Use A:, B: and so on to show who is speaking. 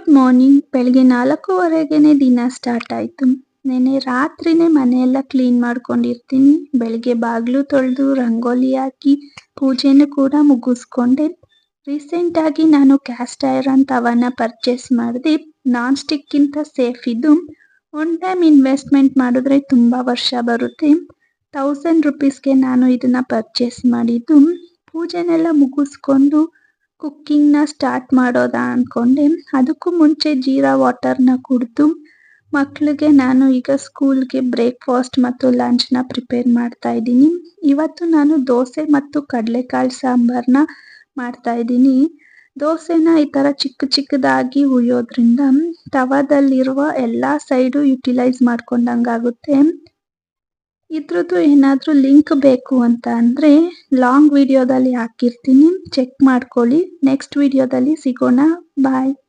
A: Good morning. ಬೆಳಗ್ಗೆ 4:15ಗೆ ದಿನ start ಆಯಿತು. ನೆನ್ನೆ ರಾತ್ರಿನೇ ಮನೆಯೆಲ್ಲ ಕ್ಲೀನ್ ಮಾಡ್ಕೊಂಡಿರ್ತೀನಿ. ಬೆಳಗ್ಗೆ ಬಾಗಿಲು ತೊಳೆದು ರಂಗೋಲಿ ಹಾಕಿ ಪೂಜೆನೂ ಕೂಡ ಮುಗಿಸ್ಕೊಂಡೆ. ರೀಸೆಂಟಾಗಿ ನಾನು ಕ್ಯಾಸ್ಟ್ ಐರನ್ ತವಾನ ಪರ್ಚೇಸ್ ಮಾಡಿದೆ. ನಾನ್ ಸ್ಟಿಕ್ಕಿಂತ ಸೇಫ್ ಇದು. ಒನ್ ಟೈಮ್ ಇನ್ವೆಸ್ಟ್ಮೆಂಟ್ ಮಾಡಿದ್ರೆ ತುಂಬ ವರ್ಷ ಬರುತ್ತೆ. 1000 ರುಪೀಸ್ಗೆ ನಾನು ಇದನ್ನು ಪರ್ಚೇಸ್ ಮಾಡಿದ್ದು. ಪೂಜೆನೆಲ್ಲ ಮುಗಿಸ್ಕೊಂಡು ಕುಕ್ಕಿಂಗ್ನ ಸ್ಟಾರ್ಟ್ ಮಾಡೋದಾ ಅಂದ್ಕೊಂಡೆ. ಅದಕ್ಕೂ ಮುಂಚೆ ಜೀರಾ ವಾಟರ್ನ ಕುಡಿದು ಮಕ್ಕಳಿಗೆ ನಾನು ಈಗ ಸ್ಕೂಲ್ಗೆ ಬ್ರೇಕ್ಫಾಸ್ಟ್ ಮತ್ತು ಲಂಚ್ನ ಪ್ರಿಪೇರ್ ಮಾಡ್ತಾ ಇದ್ದೀನಿ. ಇವತ್ತು ನಾನು ದೋಸೆ ಮತ್ತು ಕಡಲೆಕಾಳು ಸಾಂಬಾರನ್ನ ಮಾಡ್ತಾ ಇದ್ದೀನಿ. ದೋಸೆನ ಈ ಥರ ಚಿಕ್ಕ ಚಿಕ್ಕದಾಗಿ ಹುರಿಯೋದ್ರಿಂದ ತವಾದಲ್ಲಿರುವ ಎಲ್ಲ ಸೈಡು ಯುಟಿಲೈಸ್ ಮಾಡ್ಕೊಂಡಂಗಾಗುತ್ತೆ. ಇದ್ರದ್ದು ಏನಾದರೂ ಲಿಂಕ್ ಬೇಕು ಅಂತ ಅಂದರೆ ಲಾಂಗ್ ವಿಡಿಯೋದಲ್ಲಿ ಹಾಕಿರ್ತೀನಿ, ಚೆಕ್ ಮಾಡ್ಕೊಳ್ಳಿ. ನೆಕ್ಸ್ಟ್ ವಿಡಿಯೋದಲ್ಲಿ ಸಿಗೋಣ. ಬಾಯ್.